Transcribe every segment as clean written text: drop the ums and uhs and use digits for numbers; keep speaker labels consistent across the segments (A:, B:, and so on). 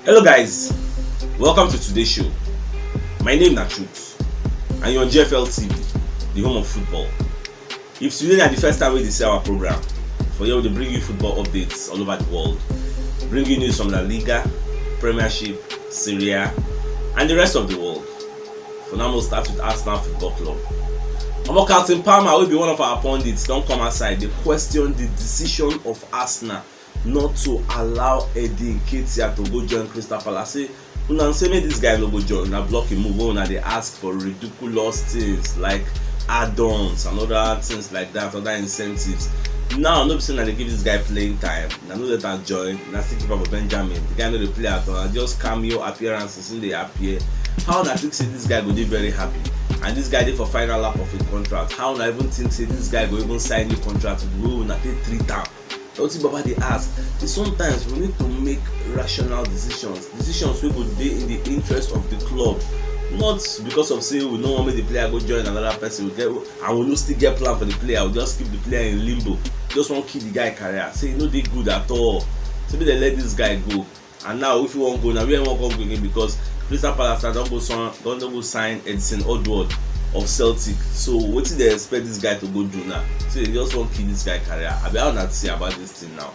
A: Hello guys, welcome to today's show. My name is Truth and you're on GFL TV, the home of football. If today is the first time we see our program, for here we bring you football updates all over the world, bring you news from La Liga, Premiership, Serie A, and the rest of the world. For now we'll start with Arsenal Football Club. Omo Captain Palmer will be one of our pundits, don't come outside. They question the decision of Arsenal not to allow Eddie Nketiah to go join Crystal Palace. Say, una say make this guy no go join, una block him move on, and they ask for ridiculous things like add-ons and other things like that, other incentives. Now, no be saying that they give this guy playing time. Now, no let am join. Now, still keep up with Benjamin. The guy no dey play at all. Just cameo appearances in they appear. How na think say this guy go dey very happy? And this guy dey for final lap of a contract. How na even think say this guy go even sign new contract with we una take 3 times? Wetin Baba dey ask is sometimes we need to make rational decisions wey go dey in the interest of the club, not because of say we no wan make the player go join another person and we no still get plan for the player. We just keep the player in limbo, just wan kill the guy career, say e no dey good at all. So make dem let this guy go. And now if you wan go, na where you wan come go again? Because Crystal Palace don go sign Edison Odward of Celtic. So wetin dey expect this guy to go do now? So they just wan kill this guy career. Abi how una see about this thing now?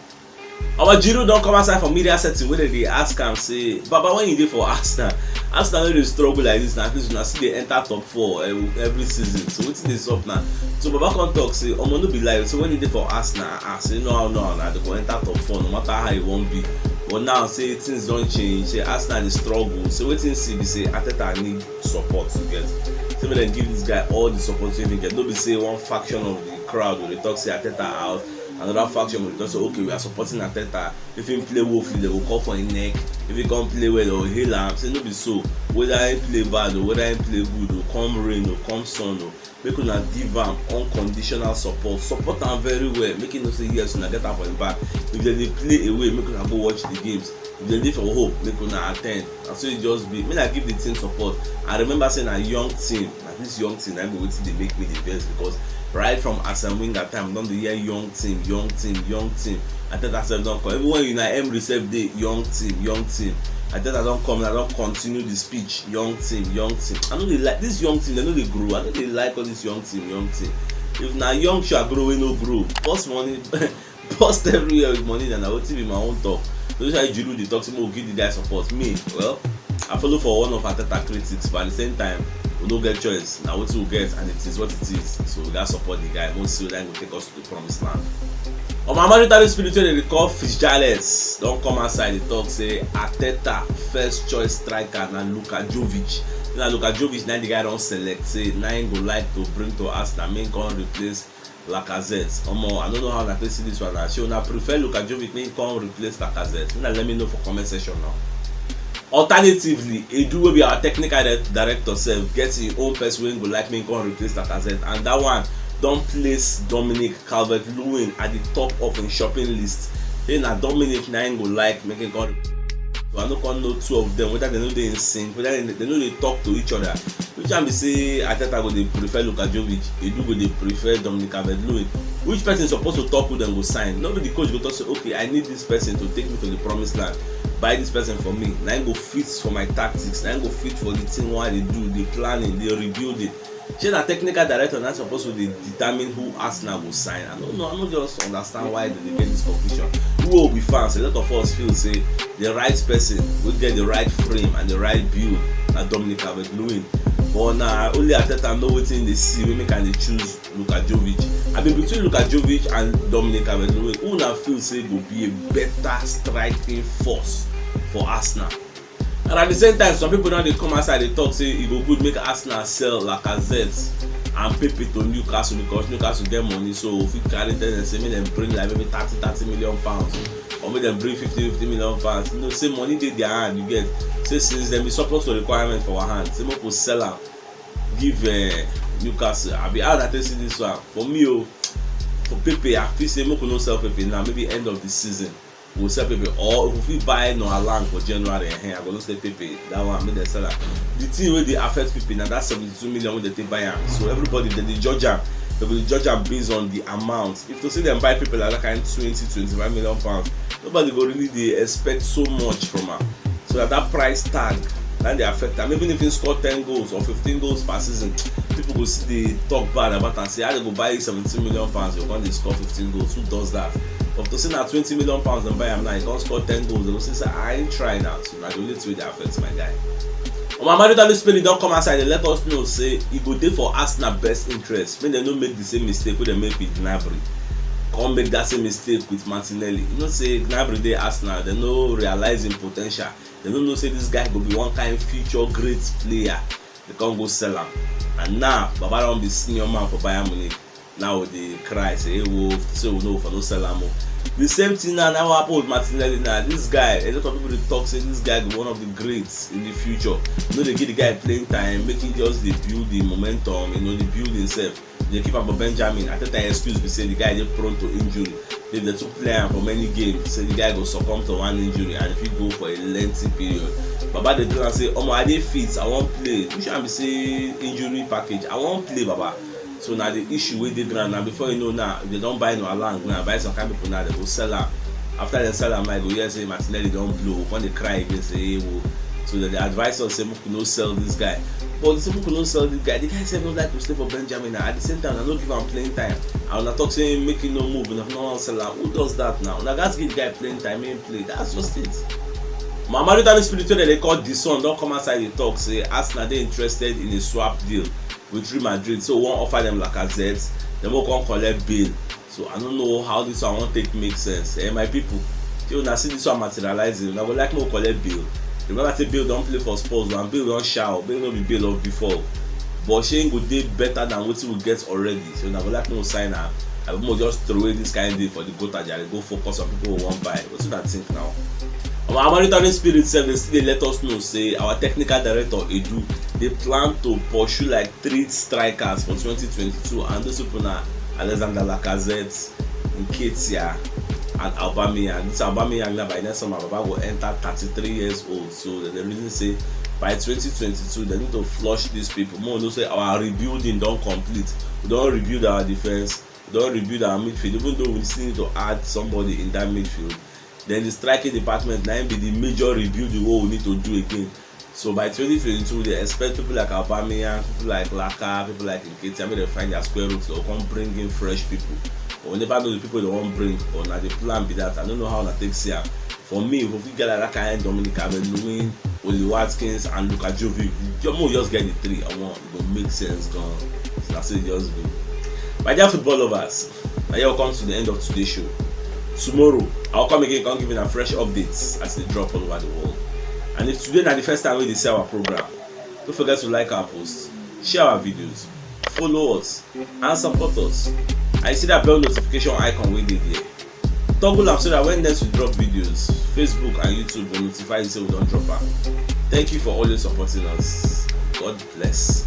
A: Our Giroud don come outside for media setting wey dem dey ask am say, Baba, when you dey for Arsenal no dey struggle like this na, at least una still dey enter top 4 every season. So wetin dey sup now? So Baba come talk say, omo no be lie. So when you dey for Arsenal, say no na dey go enter top 4 no matter how e wan be. But now say things don change. Say Arsenal dey struggle. So wetin see be say Arteta need support to get. So make dem give this guy all the support wey he get. No be say one faction of the crowd go dey talk say Arteta out, another faction go dey talk say okay we are supporting Arteta. If him play woefully they go call for him neck. If he come play well they go hail am. Say no be so. Whether him play bad or whether him play good or come rain or come sun or make una give am unconditional support am very well. Make him know say yes una get am for him back. If dem dey play away, make una go watch the games. If dem dey for hope, make una at ten d. And so e just be make I give the team support. I remember saying na young team, na this young team na go wetin dey make me the best, because right from Arsene Wenger time don dey hear young team. Arteta sef don come. Even when una Emery sef dey young team. Arteta don come and don continue the speech young team. I no dey like this young team, dem no dey grow. I no dey like all this young team. If na young shall grow wey no grow, burst money burst everywhere with money, then na wetin be my own talk. So this why Giroud dey talk say make we give the guy support. Me, well, I follow for one of Arteta critics, but at the same time we no get choice. Na wetin we get and it is what it is. So we gats support the guy. We'll see whether he go take us to the promised land. On my monetary spirit wey dem dey call Pidgin don come outside dey talk say Arteta first choice striker na Luka Jovic. Na Luka Jovic na the guy don select say na him go like to bring to Arsenal make him come replace Lacazette. Omo, I don't know how una take see this one. Na so una prefer Luka Jovic make him come replace Lacazette? Una let me know for comment section now. Alternatively, Edu wey be our technical director sef get him own person wey go like make him come replace Lacazette, and that one don place Dominic Calvert-Lewin at the top of him shopping list. Say na Dominic na him go like make him come. So I no come know two of them whether they no dey in sync, whether they no dey talk to each other. Which one be say Arteta go dey prefer Luka Jovic, Edu go dey prefer Dominic Calvert-Lewin? Which person suppose to talk with them go sign? No be the coach go talk say okay I need this person to take me to the promised land. Buy this person for me. Na him go fit for my tactics. Na him go fit for the thing wey I dey do, the planning, the rebuilding. Shey na technical director na suppose to dey determine who Arsenal go sign? I no just understand why dem dey get this confusion. We will be fans. A lot of us feel say the right person will get the right frame and the right build na Dominic Calvert-Lewin. But na only Arteta know wetin dey see wey make am dey choose Luka Jovic. I mean between Luka Jovic and Dominic Calvert-Lewin, who una feel say go be a better striking force for Arsenal? And at the same time, some people now dey come outside dey talk say e go good make Arsenal sell Lacazette and Pepe to Newcastle because Newcastle get money, so we fit carry them and say make dem bring like maybe 30 million pounds, or make dem bring 50 million pounds. You know, say money dey their hand, you get. Say since dem be surplus to requirement for our hand, say make we sell am give Newcastle. Abi how una take see this one? For me for Pepe, I feel say make we no sell Pepe now, maybe end of the season. We'll sell Pepe, or if we buy Noah Lang for January, I go to say Pepe. That one make them sell am. The thing wey dey affect Pepe na that 72 million wey they take buy am. So everybody dem dey judge am. They will judge am based on the amount. If to say them buy people like that kind 20-25 million pounds, nobody go really dey expect so much from am. So so that price tag then they affect am. Even if he score 10 goals or 15 goals per season, people go see dey talk bad about am, say how they go buy 17 million pounds, you come dey score 15 goals, who does that? But to say na 20 million pounds dem buy am now, he come score 10 goals, they go say I ain't try now. So na the only thing wey dey affect my guy. Mamadou Spirit don come outside, dey let us know say e go dey for Arsenal best interest make dem no make the same mistake wey dem make with Gnabry, come make that same mistake with Martinelli. You know say Gnabry dey Arsenal, dem no realize him po ten tial, dem no know say this guy go be one kind future great player, dem come go sell am, and now Baba don be senior man for Bayern Munich. Now we dey cry say hey wo, say we no for no sell am o. The same thing now happen with Martinelli. Now this guy, a lot of people dey talk say this guy be one of the greats in the future. You know, they give the guy playing time, make him just dey build the momentum, you know, dey build himself. They keep am for Benjamin. I think the excuse be say the guy dey prone to injury. If they took play am for many games, say the guy go succumb to one injury and if he go for a lengthy period. Baba dey tell am say, "Omo, I dey fit, I wan play." Which one be say injury package? I wan play, Baba. So now the issue wey dey ground now, before you know now, if they don buy no along now, buy some kind of people now, they go sell am. After they sell am, I go hear say Martinelli don blow, when they cry again say hey wo. So they advise us say make we no sell this guy. But the people no sell this guy. The guy say no like to stay for Benjamin now. At the same time, I no give am playing time. I wanna talk say make him no move, and no one sell am. Who does that now? Now gats give the guy playing time, make him play. That's just it. Mamadou Spirit wey dey call the Sun don come outside dey talk say Arsenal dey interested in a swap deal with Real Madrid, so one offer them Lacazette, dem go come collect Bale. So I don't know how this one wan take make sense. My people, till una see this one materializing, una go like me collect Bale. Remember say Bale don play for Spurs and Bale don shout, Bale no be Bale of before, but shey go dey better than wetin we get already. So una go like me sign am. I go just throw away this kind of deal for the goat and go focus on people who wan buy. Wetin una think now? Our monitoring spirit sef dey still dey let us know say our technical director Edu dey plan to pursue like 3 strikers for 2022, and those people na Alexander Lacazette, Nketiah and Aubameyang. This Aubameyang now by next summer Baba go enter 33 years old, so dem dey reason say by 2022 they need to flush these people. More know say our rebuilding don complete, we don rebuild our defense, we don rebuild our midfield, even though we still need to add somebody in that midfield. Then the striking department now be the major rebuilding what we need to do again. So by 2022 they expect people like Aubameyang, people like Laka, people like Nketiah, make them find their square roots or come bring in fresh people. But we never know the people they won't bring, or now the plan be that. I don't know how to take say. For me, if we get like that kind of Dominic Calvert-Lewin, Oli Watkins and Luka Jovic, you just get the 3 I want. It will make sense gone. So that's it just be. My dear football lovers, now here we come to the end of today's show. Tomorrow I'll come again, come giving a fresh updates as they drop all over the world. And if today is the first time we see our program, don't forget to like our posts, share our videos, follow us and support us. I see that bell notification icon wey dey there. Toggle am so that when next we drop videos, Facebook and YouTube will notify you say we don't drop am. Thank you for always supporting us. God bless.